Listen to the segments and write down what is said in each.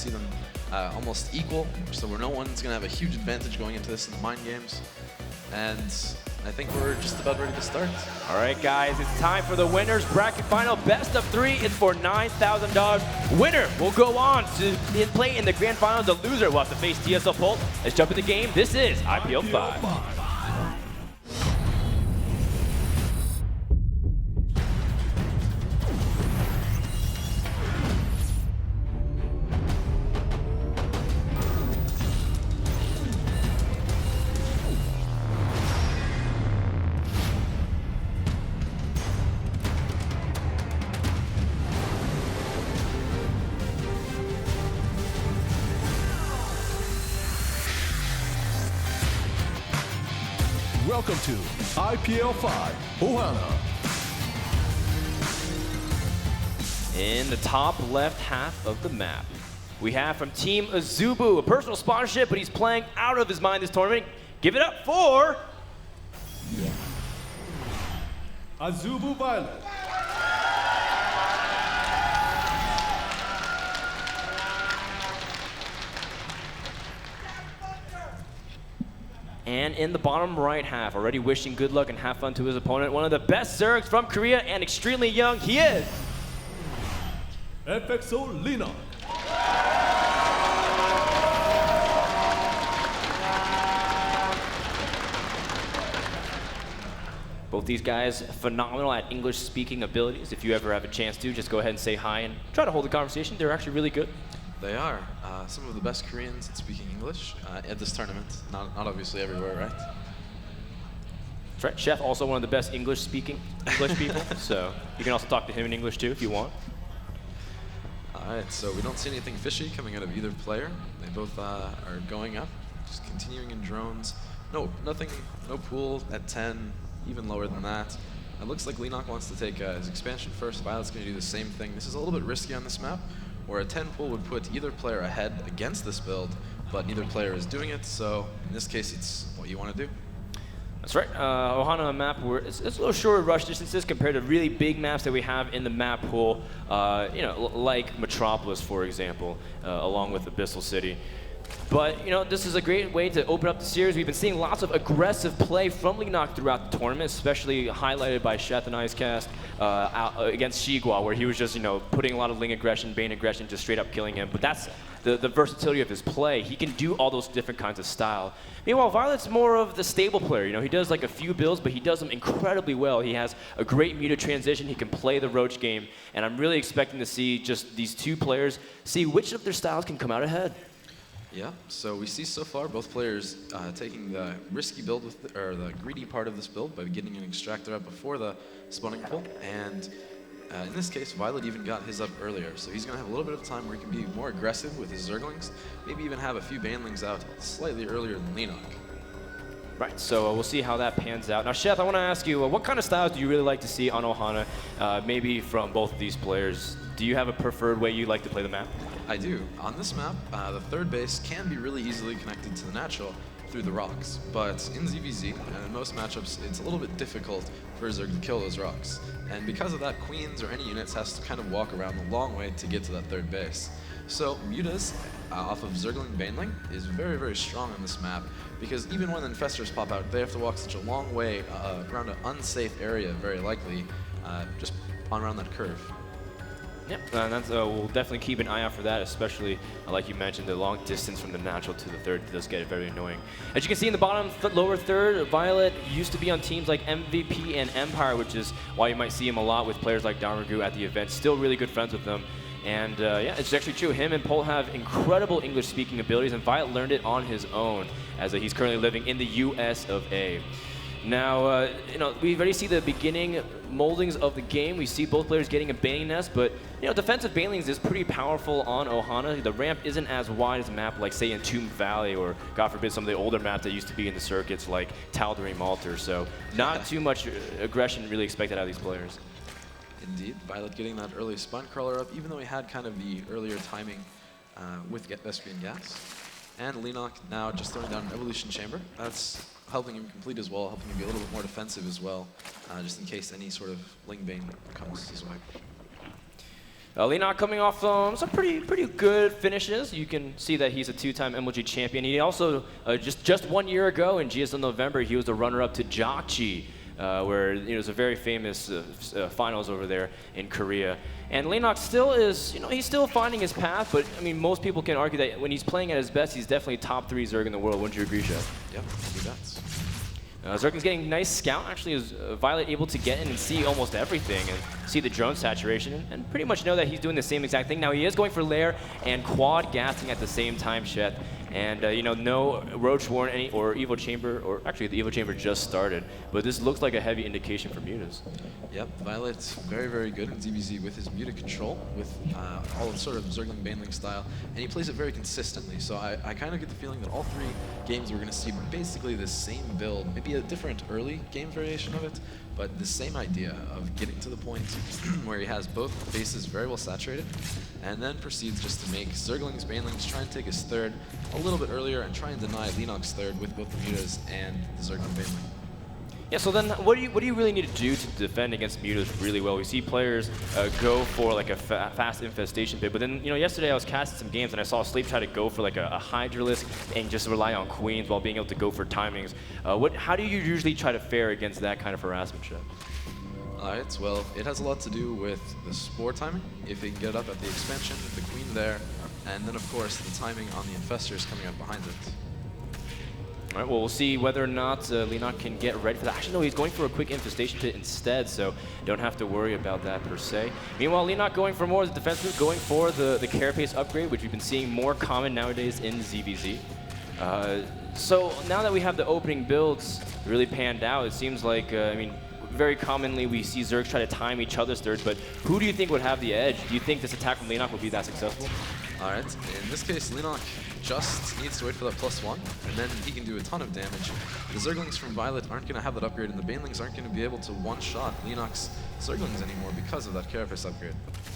see them almost equal, so where no one's going to have a huge advantage going into this in the mind games. And I think we're just about ready to start. All right, guys, it's time for the winners bracket final. Best of 3 is for $9,000. Winner will go on to play in the grand final. The loser will have to face TSL Pult. Let's jump in the game. This is IPL 5. Welcome to IPL 5, Ohana. In the top left half of the map, we have from Team Azubu, a personal sponsorship, but he's playing out of his mind this tournament. Give it up for Azubu viOLet. And in the bottom right half, already wishing good luck and have fun to his opponent, one of the best Zergs from Korea and extremely young, he is FXO Leenock. Both these guys phenomenal at English speaking abilities. If you ever have a chance to, just go ahead and say hi and try to hold a conversation. They're actually really good. They are. Some of the best Koreans at speaking English at this tournament. Not obviously everywhere, right? That's right. Chef, also one of the best English-speaking English people, so you can also talk to him in English too if you want. All right, so we don't see anything fishy coming out of either player. They both are going up, just continuing in drones. No pool at 10, even lower than that. It looks like Leenock wants to take his expansion first. viOLet's going to do the same thing. This is a little bit risky on this map, where a 10 pool would put either player ahead against this build, but neither player is doing it, so in this case, it's what you want to do. That's right. Ohana map, where it's a little shorter rush distances compared to really big maps that we have in the map pool, you know, like Metropolis, for example, along with Abyssal City. But, you know, this is a great way to open up the series. We've been seeing lots of aggressive play from Leenock throughout the tournament, especially highlighted by Sheth and Icecast against Shigua, where he was just, you know, putting a lot of Ling aggression, Bane aggression, just straight up killing him. But that's the versatility of his play. He can do all those different kinds of style. Meanwhile, viOLet's more of the stable player. You know, he does like a few builds, but he does them incredibly well. He has a great muted transition. He can play the Roach game. And I'm really expecting to see just these two players, see which of their styles can come out ahead. Yeah, so we see so far both players taking the risky build or the greedy part of this build by getting an extractor up before the spawning pool, and in this case, viOLet even got his up earlier, so he's going to have a little bit of time where he can be more aggressive with his Zerglings, maybe even have a few Banelings out slightly earlier than Leenock. Right, so we'll see how that pans out. Now, Sheth, I want to ask you, what kind of styles do you really like to see on Ohana, maybe from both of these players? Do you have a preferred way you like to play the map? I do. On this map, the third base can be really easily connected to the natural through the rocks, but in ZVZ and in most matchups, it's a little bit difficult for Zerg to kill those rocks. And because of that, Queens or any units has to kind of walk around the long way to get to that third base. So Mutas off of Zergling Baneling is very, very strong on this map, because even when Infestors pop out, they have to walk such a long way around an unsafe area, very likely, just on around that curve. Yep, and that's, we'll definitely keep an eye out for that, especially, like you mentioned, the long distance from the natural to the third does get very annoying. As you can see in the bottom lower third, viOLet used to be on teams like MVP and Empire, which is why you might see him a lot with players like Darmagu at the event. Still really good friends with them. And yeah, it's actually true. Him and Pult have incredible English-speaking abilities, and viOLet learned it on his own, as he's currently living in the US of A. Now, you know, we already see the beginning moldings of the game. We see both players getting a Baneling nest, but, you know, defensive Banelings is pretty powerful on Ohana. The ramp isn't as wide as a map like, say, in Tomb Valley, or, God forbid, some of the older maps that used to be in the circuits like Tal'Darim Malter. So not too much aggression really expected out of these players. Indeed, viOLet getting that early Spine Crawler up, even though he had kind of the earlier timing with Vespian Gas. And Leenock now just throwing down an Evolution Chamber. That's helping him complete as well, helping him be a little bit more defensive as well, just in case any sort of Ling Bane comes his way. Leenock coming off some pretty good finishes. You can see that he's a 2-time MLG champion. He also, just 1 year ago in GSL November, he was the runner-up to Jokchi, where it was a very famous finals over there in Korea. And Leenock still is, he's still finding his path, but I mean, most people can argue that when he's playing at his best, he's definitely top 3 Zerg in the world. Wouldn't you agree, Chef? Yep, he does. Zerg's getting nice scout. Actually, is viOLet able to get in and see almost everything and see the drone saturation and pretty much know that he's doing the same exact thing. Now he is going for lair and quad gassing at the same time, Shet. And no Roach Warren or Evo Chamber, or actually the Evo Chamber just started, but this looks like a heavy indication for mutas. Yep, viOLet's very, very good in ZVZ with his muta control, with all sort of Zergling Baneling style, and he plays it very consistently. So I kind of get the feeling that all 3 games we're going to see basically the same build, maybe a different early game variation of it, but the same idea of getting to the point where he has both bases very well saturated, and then proceeds just to make Zerglings, Banelings try and take his third a little bit earlier and try and deny Leenock's third with both the mutas and the Zergling Baneling. Yeah, so then what do you really need to do to defend against mutas really well? We see players go for like a fast infestation bit, but then yesterday I was casting some games and I saw Sleep try to go for like a Hydralisk and just rely on queens while being able to go for timings. How do you usually try to fare against that kind of harassment, Chef? Alright, well, it has a lot to do with the Spore timing, if they can get up at the expansion, with the queen there, and then of course the timing on the infestors coming up behind it. All right, well, we'll see whether or not Leenock can get ready for that. Actually, no, he's going for a quick infestation pit instead, so don't have to worry about that per se. Meanwhile, Leenock going for more of the defensive, going for the carapace upgrade, which we've been seeing more common nowadays in ZVZ. So now that we have the opening builds really panned out, it seems like, very commonly we see Zergs try to time each other's thirds, but who do you think would have the edge? Do you think this attack from Leenock would be that successful? Alright, in this case, Leenock just needs to wait for that +1, and then he can do a ton of damage. The Zerglings from viOLet aren't going to have that upgrade, and the Banelings aren't going to be able to one-shot Leenock's Zerglings anymore because of that carapace upgrade.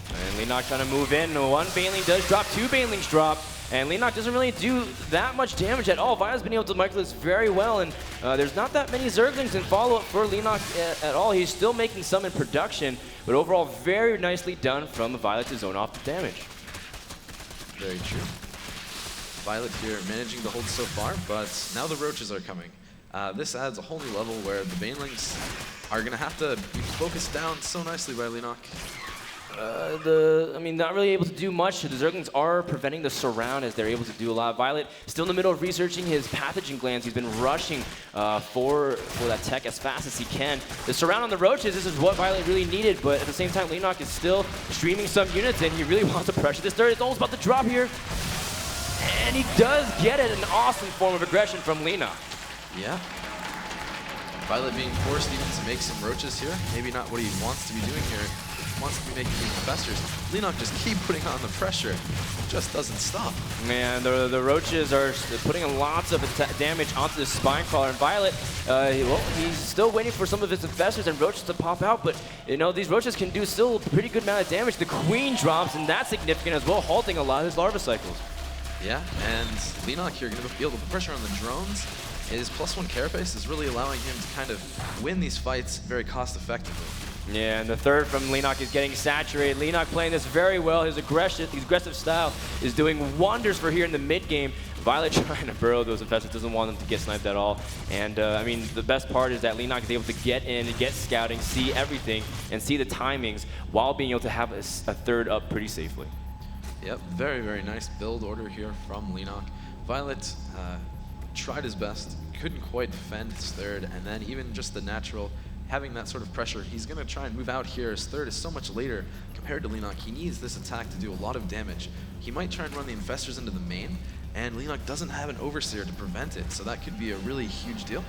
And Leenock trying to move in. 1 Baneling does drop, 2 Banelings drop, and Leenock doesn't really do that much damage at all. viOLet's been able to micro this very well, and there's not that many Zerglings in follow-up for Leenock at all. He's still making some in production, but overall very nicely done from viOLet to zone off the damage. Very true. viOLet here managing to hold so far, but now the Roaches are coming. This adds a whole new level where the Banelings are going to have to be focused down so nicely by Leenock. Not really able to do much. The Zerglings are preventing the surround as they're able to do a lot. viOLet still in the middle of researching his pathogen glands. He's been rushing for that tech as fast as he can. The surround on the Roaches, this is what viOLet really needed, but at the same time, Leenock is still streaming some units, and he really wants to pressure this third. It's almost about to drop here. And he does get it, an awesome form of aggression from Leenock. Yeah. viOLet being forced even to make some Roaches here. Maybe not what he wants to be doing here. Wants to be making these infestors. Leenock just keep putting on the pressure. It just doesn't stop. Man, the Roaches are putting lots of damage onto the Spine Crawler, and viOLet, he's still waiting for some of his infestors and Roaches to pop out, but these Roaches can do still a pretty good amount of damage. The Queen drops, and that's significant as well, halting a lot of his larva cycles. Yeah, and Leenock here going to feel the pressure on the drones. His +1 carapace is really allowing him to kind of win these fights very cost effectively. Yeah, and the third from Leenock is getting saturated. Leenock playing this very well. His aggressive style is doing wonders for here in the mid game. viOLet trying to burrow those infestors, doesn't want them to get sniped at all. And the best part is that Leenock is able to get in and get scouting, see everything, and see the timings while being able to have a third up pretty safely. Yep, very, very nice build order here from Leenock. viOLet tried his best, couldn't quite defend his third, and then even just the natural having that sort of pressure, he's going to try and move out here. His third is so much later compared to Leenock. He needs this attack to do a lot of damage. He might try and run the infestors into the main, and Leenock doesn't have an overseer to prevent it, so that could be a really huge deal.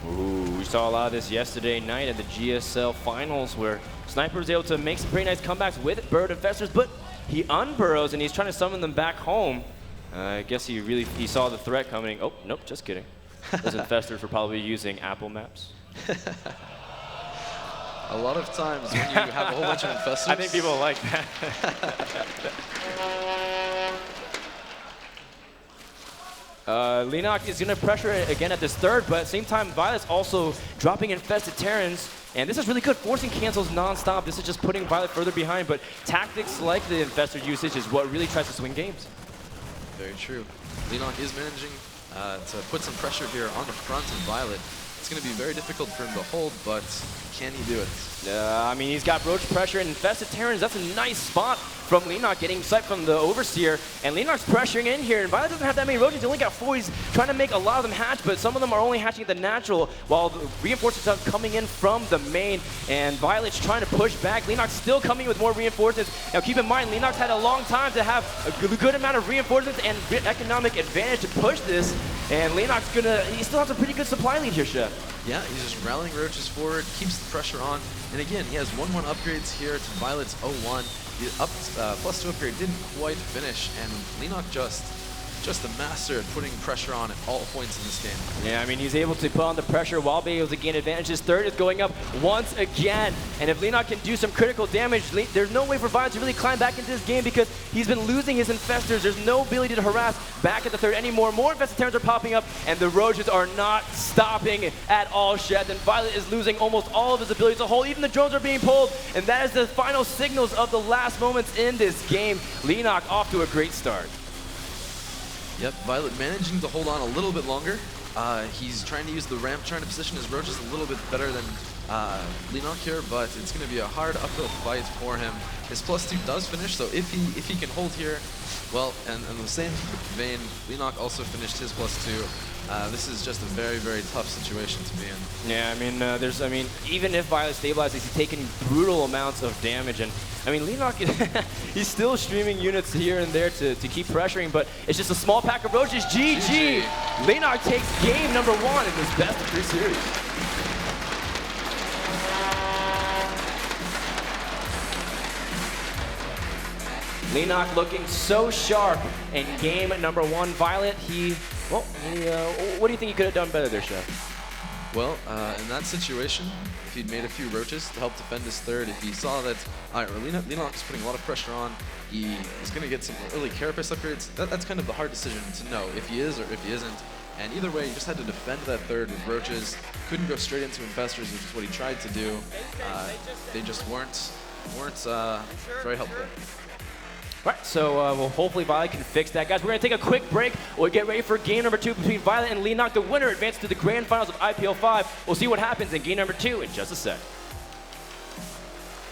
Ooh, we saw a lot of this yesterday night at the GSL finals where Sniper was able to make some pretty nice comebacks with burrowed infestors, but he unburrows and he's trying to summon them back home. I guess he saw the threat coming. Oh, nope, just kidding. Those infestors were probably using Apple Maps. A lot of times when you have a whole bunch of infestors. I think people like that. Leenock is going to pressure it again at this third, but at the same time, viOLet's also dropping infested Terrans. And this is really good, forcing cancels non-stop. This is just putting viOLet further behind, but tactics like the Infestor usage is what really tries to swing games. Very true. Leenock is managing to put some pressure here on the front of viOLet. It's going to be very difficult for him to hold, but can he do it? I mean, he's got Roach pressure and Infested Terrans. That's a nice spot from Leenock, getting sight from the Overseer. And Leenock's pressuring in here, and viOLet doesn't have that many Roaches. He only got 4. He's trying to make a lot of them hatch, but some of them are only hatching at the natural, while the reinforcements are coming in from the main. And viOLet's trying to push back. Leenock's still coming with more reinforcements. Now, keep in mind, Leenock's had a long time to have a good amount of reinforcements and economic advantage to push this. And Leenock's he still has a pretty good supply lead here, Chef. Yeah, he's just rallying Roaches forward, keeps the pressure on. And again, he has 1-1 upgrades here to viOLet's 0-1. The +2 upgrade didn't quite finish, and Leenock just a master at putting pressure on at all points in this game. Yeah, I mean, he's able to put on the pressure while being able to gain advantage. His third is going up once again. And if Leenock can do some critical damage, there's no way for viOLet to really climb back into this game because he's been losing his Infestors. There's no ability to harass back at the third anymore. More Infested Terrans are popping up, and the Roaches are not stopping at all, Shed. And viOLet is losing almost all of his ability to hold. Even the drones are being pulled, and that is the final signals of the last moments in this game. Leenock off to a great start. Yep, viOLet managing to hold on a little bit longer. He's trying to use the ramp, trying to position his Roaches a little bit better than Leenock here, but it's going to be a hard uphill fight for him. His +2 does finish, so if he can hold here, well, and in the same vein, Leenock also finished his +2. This is just a very, very tough situation to be in. Yeah, I mean, even if viOLet stabilizes, he's taking brutal amounts of damage, and I mean, Leenock, he's still streaming units here and there to keep pressuring, but it's just a small pack of Roaches. GG! Leenock takes game number 1 in this best of 3 series. Leenock looking so sharp in game number 1. viOLet, what do you think he could have done better there, Chef? Well, in that situation, if he'd made a few Roaches to help defend his third, if he saw that Leenock is putting a lot of pressure on, he is going to get some early Carapace upgrades. That's kind of the hard decision to know if he is or if he isn't. And either way, he just had to defend that third with Roaches. Couldn't go straight into Infestors, which is what he tried to do. They just weren't very helpful. Right, so well, hopefully viOLet can fix that. Guys, we're going to take a quick break. We'll get ready for game number 2 between viOLet and Leenock. The winner advances to the grand finals of IPL 5. We'll see what happens in game number 2 in just a sec.